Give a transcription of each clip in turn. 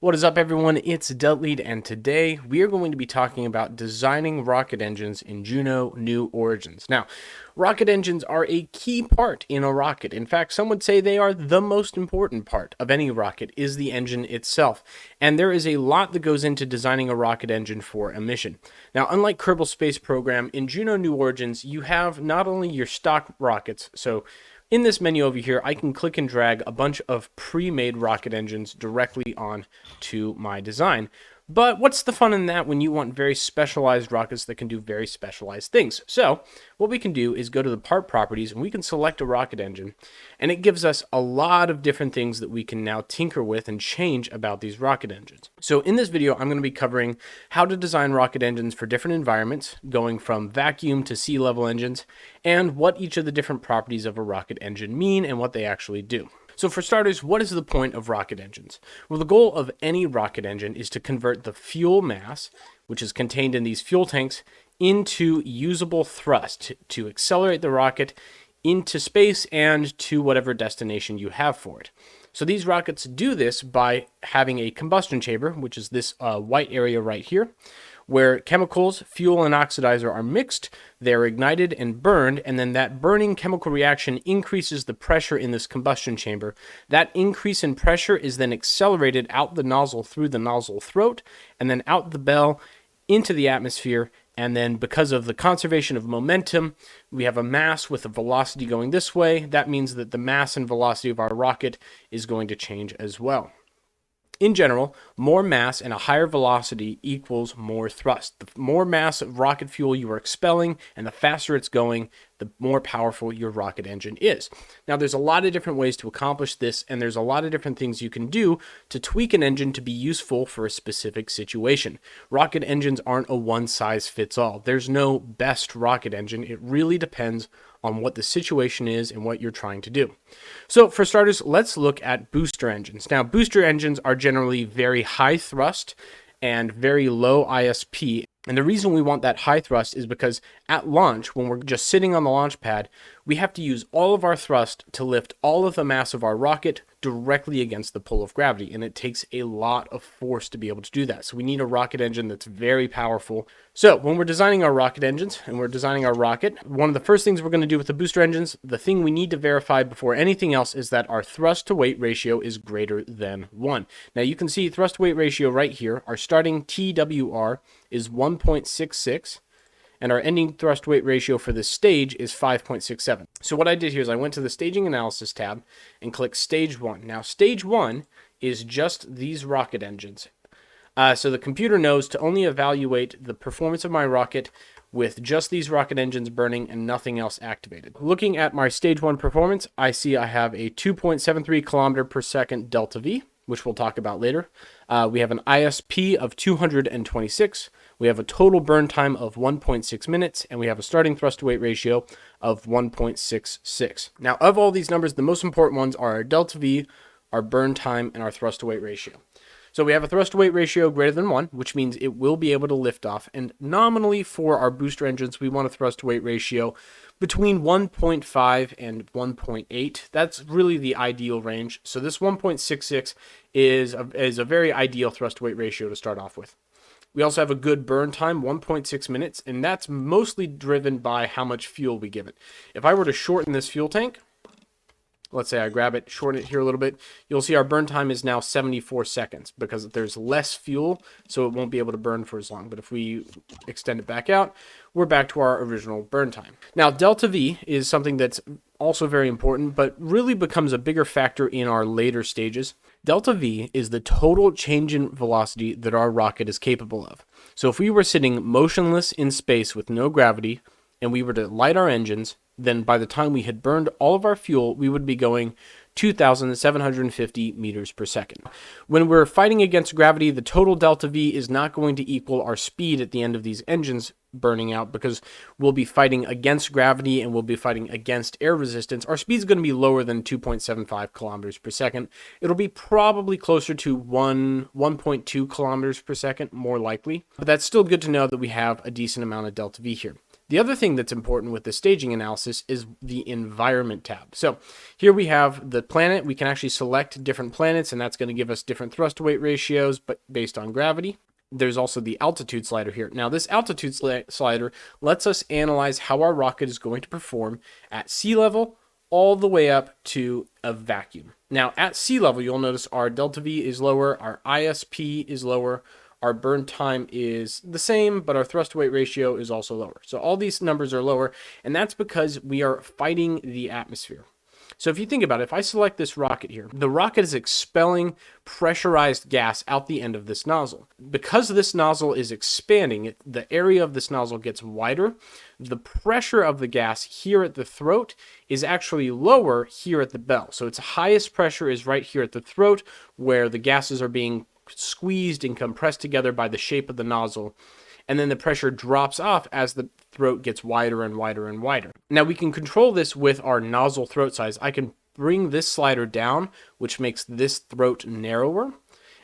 What is up, everyone? It's Deltlead, and today we are going to be talking about designing rocket engines in Juno New Origins. Now, rocket engines are a key part in a rocket. In fact, some would say they are the most important part of any rocket is the engine itself. And there is a lot that goes into designing a rocket engine for a mission. Now, unlike Kerbal Space Program, in Juno New Origins, you have not only your stock rockets, so in this menu over here, I can click and drag a bunch of pre-made rocket engines directly on to my design. But what's the fun in that when you want very specialized rockets that can do very specialized things? So what we can do is go to the part properties and we can select a rocket engine, and it gives us a lot of different things that we can now tinker with and change about these rocket engines. So in this video, I'm going to be covering how to design rocket engines for different environments, going from vacuum to sea level engines, and what each of the different properties of a rocket engine mean and what they actually do. So for starters, what is the point of rocket engines? Well, the goal of any rocket engine is to convert the fuel mass, which is contained in these fuel tanks, into usable thrust to accelerate the rocket into space and to whatever destination you have for it. So these rockets do this by having a combustion chamber, which is this white area right here, where chemicals, fuel, and oxidizer are mixed, they're ignited and burned, and then that burning chemical reaction increases the pressure in this combustion chamber. That increase in pressure is then accelerated out the nozzle through the nozzle throat, and then out the bell into the atmosphere, and then because of the conservation of momentum, we have a mass with a velocity going this way. That means that the mass and velocity of our rocket is going to change as well. In general, more mass and a higher velocity equals more thrust. The more mass of rocket fuel you are expelling and the faster it's going, the more powerful your rocket engine is. Now, there's a lot of different ways to accomplish this, and there's a lot of different things you can do to tweak an engine to be useful for a specific situation. Rocket engines aren't a one-size-fits-all. There's no best rocket engine. It really depends on what the situation is and what you're trying to do. So for starters, let's look at booster engines. Now, booster engines are generally very high thrust and very low ISP. And the reason we want that high thrust is because at launch, when we're just sitting on the launch pad, we have to use all of our thrust to lift all of the mass of our rocket directly against the pull of gravity. And it takes a lot of force to be able to do that. So we need a rocket engine that's very powerful. So when we're designing our rocket engines and we're designing our rocket, one of the first things we're going to do with the booster engines, the thing we need to verify before anything else is that our thrust to weight ratio is greater than 1. Now you can see thrust to weight ratio right here. Our starting TWR is 1.66. and our ending thrust weight ratio for this stage is 5.67. So what I did here is I went to the staging analysis tab and clicked stage 1. Now stage 1 is just these rocket engines. So the computer knows to only evaluate the performance of my rocket with just these rocket engines burning and nothing else activated. Looking at my stage 1 performance, I see I have a 2.73 kilometer per second delta V, which we'll talk about later. We have an ISP of 226. We have a total burn time of 1.6 minutes, and we have a starting thrust to weight ratio of 1.66. Now, of all these numbers, the most important ones are our delta V, our burn time, and our thrust to weight ratio. So we have a thrust to weight ratio greater than 1, which means it will be able to lift off. And nominally for our booster engines, we want a thrust to weight ratio between 1.5 and 1.8. That's really the ideal range. So this 1.66 is a very ideal thrust to weight ratio to start off with. We also have a good burn time, 1.6 minutes, and that's mostly driven by how much fuel we give it. If I were to shorten this fuel tank, let's say I grab it, shorten it here a little bit, you'll see our burn time is now 74 seconds because there's less fuel, so it won't be able to burn for as long. But if we extend it back out, we're back to our original burn time. Now, delta V is something that's also very important, but really becomes a bigger factor in our later stages. Delta V is the total change in velocity that our rocket is capable of. So if we were sitting motionless in space with no gravity, and we were to light our engines, then by the time we had burned all of our fuel, we would be going 2,750 meters per second. When we're fighting against gravity, the total delta V is not going to equal our speed at the end of these engines burning out because we'll be fighting against gravity and we'll be fighting against air resistance. Our speed is going to be lower than 2.75 kilometers per second. It'll be probably closer to 1.2 kilometers per second, more likely. But that's still good to know that we have a decent amount of delta V here. The other thing that's important with the staging analysis is the environment tab. So here we have the planet. We can actually select different planets, and that's going to give us different thrust to weight ratios, but based on gravity. There's also the altitude slider here. Now, this altitude slider lets us analyze how our rocket is going to perform at sea level all the way up to a vacuum. Now, at sea level, you'll notice our delta V is lower, our ISP is lower, our burn time is the same, but our thrust to weight ratio is also lower. So all these numbers are lower, and that's because we are fighting the atmosphere. So if you think about it, if I select this rocket here, the rocket is expelling pressurized gas out the end of this nozzle. Because this nozzle is expanding, the area of this nozzle gets wider. The pressure of the gas here at the throat is actually lower here at the bell. So its highest pressure is right here at the throat, where the gases are being squeezed and compressed together by the shape of the nozzle. And then the pressure drops off as the throat gets wider and wider and wider. Now we can control this with our nozzle throat size. I can bring this slider down, which makes this throat narrower.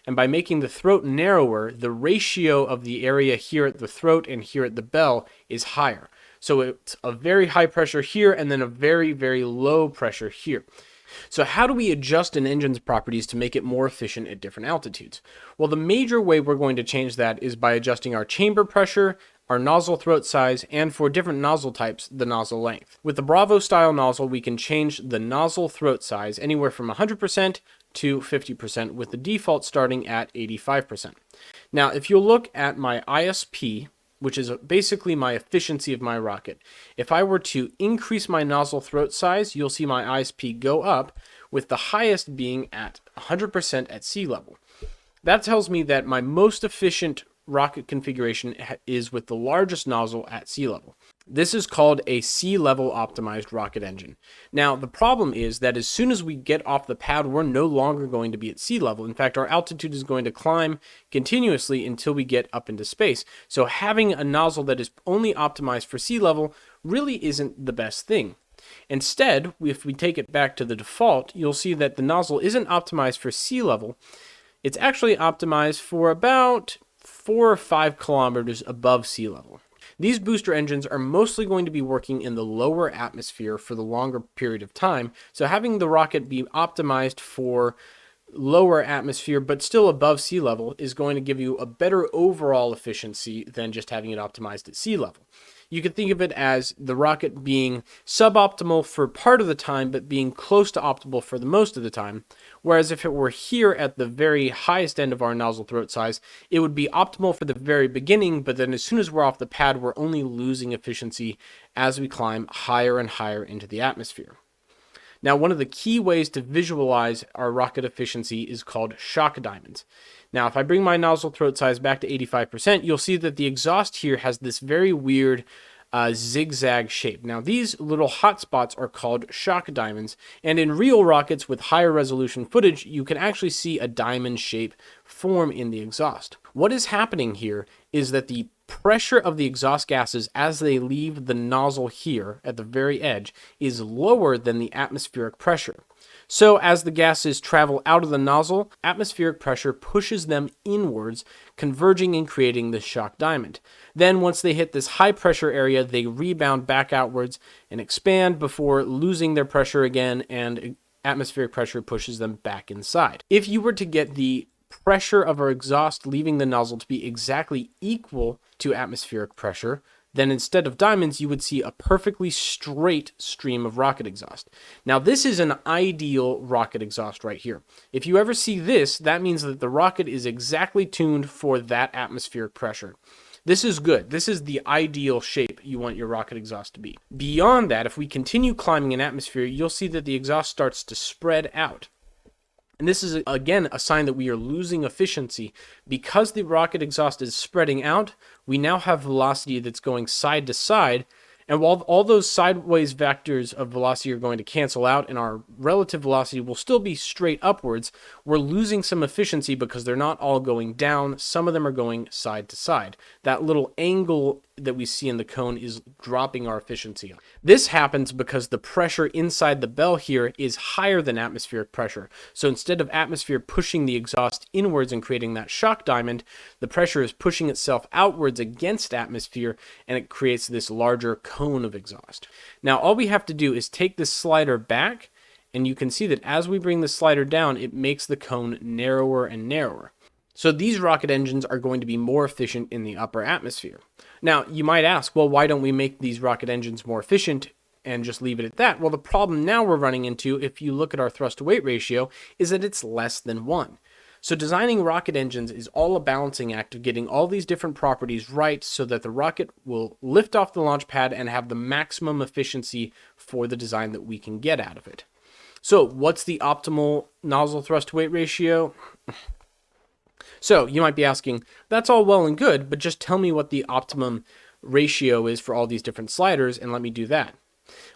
And by making the throat narrower, the ratio of the area here at the throat and here at the bell is higher. So it's a very high pressure here and then a very, very low pressure here. So how do we adjust an engine's properties to make it more efficient at different altitudes? Well, the major way we're going to change that is by adjusting our chamber pressure, our nozzle throat size, and for different nozzle types, the nozzle length. With the Bravo style nozzle, we can change the nozzle throat size anywhere from 100% to 50%, with the default starting at 85%. Now, if you look at my ISP, which is basically my efficiency of my rocket. If I were to increase my nozzle throat size, you'll see my ISP go up, with the highest being at 100% at sea level. That tells me that my most efficient rocket configuration is with the largest nozzle at sea level. This is called a sea level optimized rocket engine. Now, the problem is that as soon as we get off the pad, we're no longer going to be at sea level. In fact, our altitude is going to climb continuously until we get up into space. So having a nozzle that is only optimized for sea level really isn't the best thing. Instead, if we take it back to the default, you'll see that the nozzle isn't optimized for sea level. It's actually optimized for about 4 or 5 kilometers above sea level. These booster engines are mostly going to be working in the lower atmosphere for the longer period of time, so having the rocket be optimized for lower atmosphere but still above sea level is going to give you a better overall efficiency than just having it optimized at sea level. You could think of it as the rocket being suboptimal for part of the time, but being close to optimal for the most of the time. Whereas if it were here at the very highest end of our nozzle throat size, it would be optimal for the very beginning, but then as soon as we're off the pad, we're only losing efficiency as we climb higher and higher into the atmosphere. Now, one of the key ways to visualize our rocket efficiency is called shock diamonds. Now, if I bring my nozzle throat size back to 85%, you'll see that the exhaust here has this very weird zigzag shape. Now, these little hot spots are called shock diamonds, and in real rockets with higher resolution footage, you can actually see a diamond shape form in the exhaust. What is happening here is that the pressure of the exhaust gases as they leave the nozzle here at the very edge is lower than the atmospheric pressure. So as the gases travel out of the nozzle, atmospheric pressure pushes them inwards, converging and creating this shock diamond. Then once they hit this high pressure area, they rebound back outwards and expand before losing their pressure again, and atmospheric pressure pushes them back inside. If you were to get the pressure of our exhaust leaving the nozzle to be exactly equal to atmospheric pressure, then instead of diamonds, you would see a perfectly straight stream of rocket exhaust. Now, this is an ideal rocket exhaust right here. If you ever see this, that means that the rocket is exactly tuned for that atmospheric pressure. This is good. This is the ideal shape you want your rocket exhaust to be. Beyond that, if we continue climbing in atmosphere, you'll see that the exhaust starts to spread out. And this is, again, a sign that we are losing efficiency. Because the rocket exhaust is spreading out, we now have velocity that's going side to side, And while all those sideways vectors of velocity are going to cancel out and our relative velocity will still be straight upwards, we're losing some efficiency because they're not all going down. Some of them are going side to side. That little angle that we see in the cone is dropping our efficiency. This happens because the pressure inside the bell here is higher than atmospheric pressure. So instead of atmosphere pushing the exhaust inwards and creating that shock diamond, the pressure is pushing itself outwards against atmosphere, and it creates this larger cone of exhaust. Now all we have to do is take this slider back, and you can see that as we bring the slider down, it makes the cone narrower and narrower. So these rocket engines are going to be more efficient in the upper atmosphere. Now, you might ask, well, why don't we make these rocket engines more efficient and just leave it at that? Well, the problem now we're running into, if you look at our thrust-to-weight ratio, is that it's less than 1. So designing rocket engines is all a balancing act of getting all these different properties right so that the rocket will lift off the launch pad and have the maximum efficiency for the design that we can get out of it. So what's the optimal nozzle thrust-to-weight ratio? So you might be asking, that's all well and good, but just tell me what the optimum ratio is for all these different sliders and let me do that.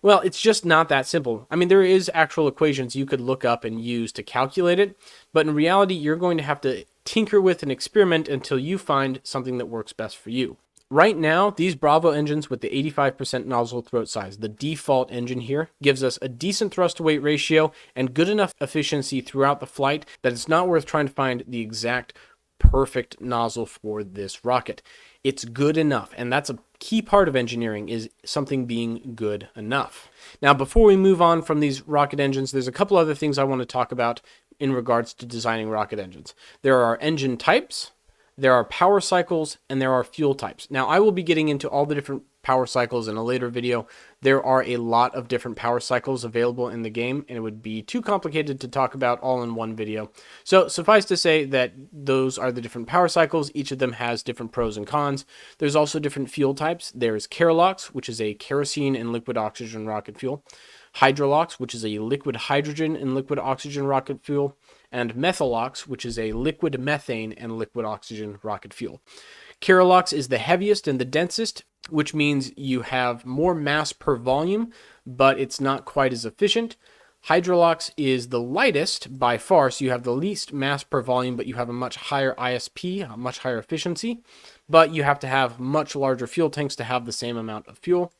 Well, it's just not that simple. I mean, there is actual equations you could look up and use to calculate it, but in reality, you're going to have to tinker with and experiment until you find something that works best for you. Right now, these Bravo engines with the 85% nozzle throat size, the default engine here, gives us a decent thrust-to-weight ratio and good enough efficiency throughout the flight that it's not worth trying to find the exact perfect nozzle for this rocket. It's good enough, and that's a key part of engineering, is something being good enough. Now, before we move on from these rocket engines, there's a couple other things I want to talk about in regards to designing rocket engines. There are engine types, there are power cycles, and there are fuel types. Now, I will be getting into all the different power cycles in a later video. There are a lot of different power cycles available in the game, and it would be too complicated to talk about all in one video. So suffice to say that those are the different power cycles. Each of them has different pros and cons. There's also different fuel types. There's Kerolox, which is a kerosene and liquid oxygen rocket fuel. Hydrolox, which is a liquid hydrogen and liquid oxygen rocket fuel. And Methalox, which is a liquid methane and liquid oxygen rocket fuel. Kerolox is the heaviest and the densest, which means you have more mass per volume, but it's not quite as efficient. Hydrolox is the lightest by far, so you have the least mass per volume, but you have a much higher ISP, a much higher efficiency, but you have to have much larger fuel tanks to have the same amount of fuel.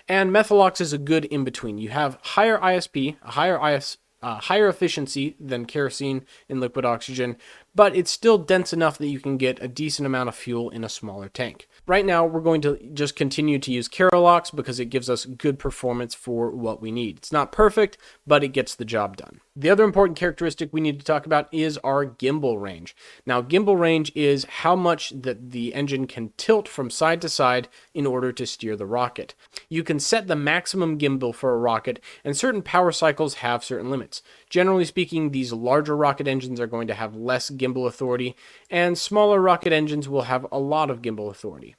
And Methalox is a good in-between. You have higher ISP, a higher efficiency than kerosene and liquid oxygen, but it's still dense enough that you can get a decent amount of fuel in a smaller tank. Right now, we're going to just continue to use Kerolox because it gives us good performance for what we need. It's not perfect, but it gets the job done. The other important characteristic we need to talk about is our gimbal range. Now, gimbal range is how much that the engine can tilt from side to side in order to steer the rocket. You can set the maximum gimbal for a rocket, and certain power cycles have certain limits. Generally speaking, these larger rocket engines are going to have less gimbal authority, and smaller rocket engines will have a lot of gimbal authority.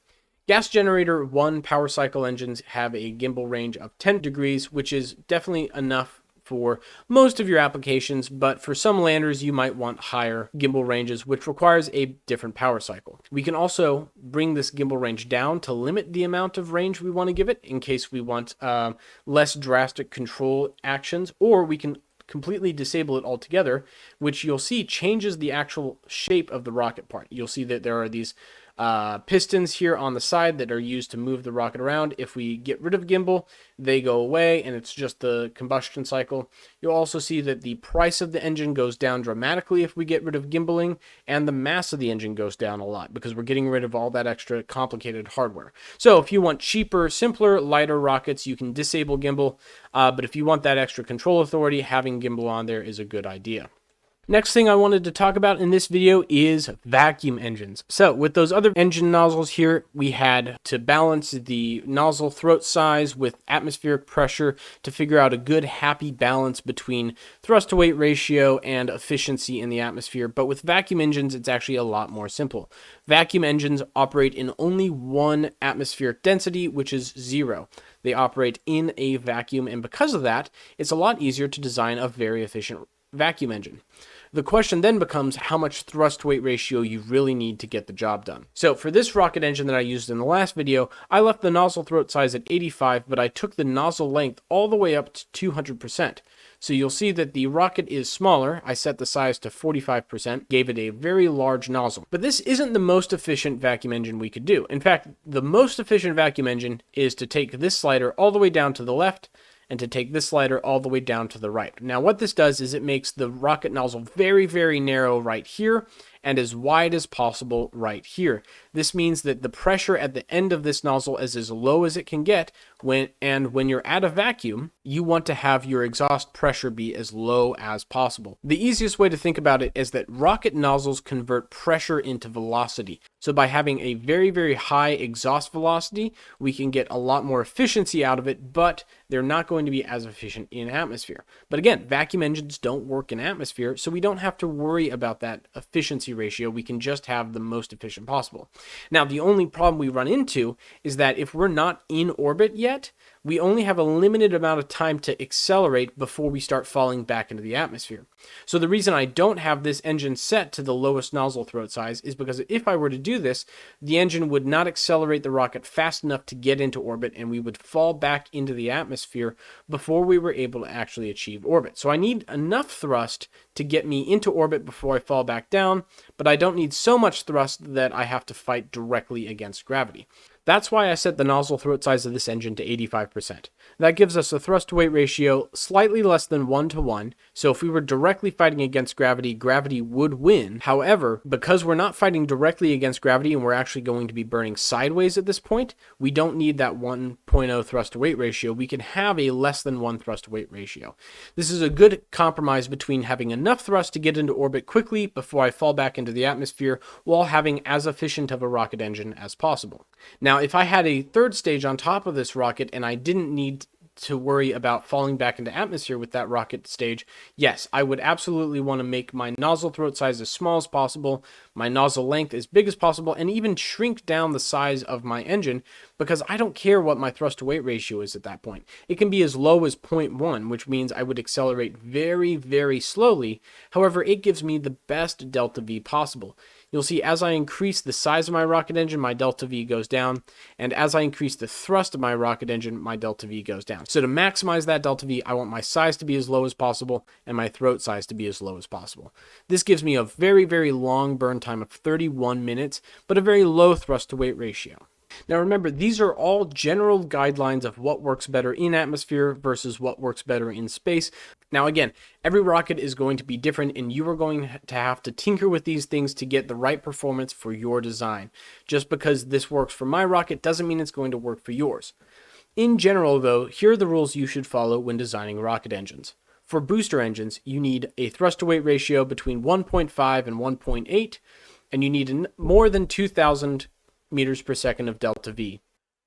Gas generator 1 power cycle engines have a gimbal range of 10 degrees, which is definitely enough for most of your applications, but for some landers you might want higher gimbal ranges, which requires a different power cycle. We can also bring this gimbal range down to limit the amount of range we want to give it in case we want less drastic control actions, or we can completely disable it altogether, which you'll see changes the actual shape of the rocket part. You'll see that there are these pistons here on the side that are used to move the rocket around. If we get rid of gimbal, they go away and it's just the combustion cycle. You'll also see that the price of the engine goes down dramatically if we get rid of gimbaling, and the mass of the engine goes down a lot because we're getting rid of all that extra complicated hardware. So if you want cheaper, simpler, lighter rockets, you can disable gimbal, but if you want that extra control authority, having gimbal on there is a good idea. Next thing I wanted to talk about in this video is vacuum engines. So with those other engine nozzles here, we had to balance the nozzle throat size with atmospheric pressure to figure out a good happy balance between thrust to weight ratio and efficiency in the atmosphere. But with vacuum engines, it's actually a lot more simple. Vacuum engines operate in only one atmospheric density, which is 0. They operate in a vacuum, and because of that, it's a lot easier to design a very efficient vacuum engine. The question then becomes how much thrust to weight ratio you really need to get the job done. So for this rocket engine that I used in the last video, I left the nozzle throat size at 85, but I took the nozzle length all the way up to 200%. So you'll see that the rocket is smaller. I set the size to 45%, gave it a very large nozzle. But this isn't the most efficient vacuum engine we could do. In fact, the most efficient vacuum engine is to take this slider all the way down to the left and to take this slider all the way down to the right. Now what this does is it makes the rocket nozzle very, very narrow right here and as wide as possible right here. This means that the pressure at the end of this nozzle is as low as it can get, when you're at a vacuum, you want to have your exhaust pressure be as low as possible. The easiest way to think about it is that rocket nozzles convert pressure into velocity. So by having a very, very high exhaust velocity, we can get a lot more efficiency out of it, but they're not going to be as efficient in atmosphere. But again, vacuum engines don't work in atmosphere, so we don't have to worry about that efficiency ratio. We can just have the most efficient possible. Now, the only problem we run into is that if we're not in orbit yet, we only have a limited amount of time to accelerate before we start falling back into the atmosphere. So the reason I don't have this engine set to the lowest nozzle throat size is because if I were to do this, the engine would not accelerate the rocket fast enough to get into orbit, and we would fall back into the atmosphere before we were able to actually achieve orbit. So I need enough thrust to get me into orbit before I fall back down, but I don't need so much thrust that I have to fight directly against gravity. That's why I set the nozzle throat size of this engine to 85%. That gives us a thrust to weight ratio slightly less than 1-to-1, so if we were directly fighting against gravity, gravity would win. However, because we're not fighting directly against gravity and we're actually going to be burning sideways at this point, we don't need that 1.0 thrust to weight ratio. We can have a less than 1 thrust to weight ratio. This is a good compromise between having enough thrust to get into orbit quickly before I fall back into the atmosphere, while having as efficient of a rocket engine as possible. Now, if I had a third stage on top of this rocket and I didn't need to worry about falling back into atmosphere with that rocket stage, yes, I would absolutely want to make my nozzle throat size as small as possible, my nozzle length as big as possible, and even shrink down the size of my engine, because I don't care what my thrust to weight ratio is at that point. It can be as low as 0.1, which means I would accelerate very, very slowly. However, it gives me the best delta V possible. You'll see as I increase the size of my rocket engine, my delta V goes down, and as I increase the thrust of my rocket engine, my delta V goes down. So to maximize that delta V, I want my size to be as low as possible and my throat size to be as low as possible. This gives me a very, very long burn time of 31 minutes, but a very low thrust to weight ratio. Now remember, these are all general guidelines of what works better in atmosphere versus what works better in space. Now again, every rocket is going to be different, and you are going to have to tinker with these things to get the right performance for your design. Just because this works for my rocket doesn't mean it's going to work for yours. In general though, here are the rules you should follow when designing rocket engines. For booster engines, you need a thrust to weight ratio between 1.5 and 1.8, and you need more than 2,000 meters per second of delta V.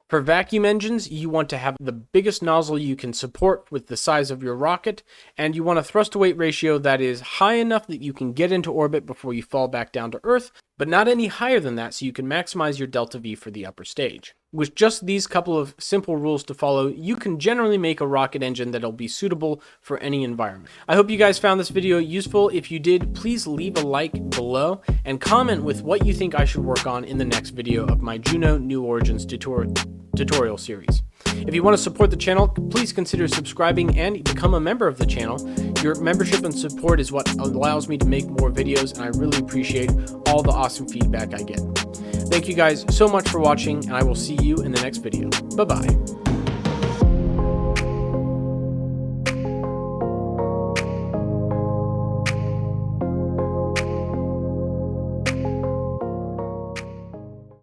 For vacuum engines, you want to have the biggest nozzle you can support with the size of your rocket, and you want a thrust to weight ratio that is high enough that you can get into orbit before you fall back down to Earth, but not any higher than that, so you can maximize your delta V for the upper stage. With just these couple of simple rules to follow, you can generally make a rocket engine that'll be suitable for any environment. I hope you guys found this video useful. If you did, please leave a like below and comment with what you think I should work on in the next video of my Juno New Origins tutorial series. If you want to support the channel, please consider subscribing and become a member of the channel. Your membership and support is what allows me to make more videos, and I really appreciate all the awesome feedback I get. Thank you guys so much for watching, and I will see you in the next video. Bye-bye.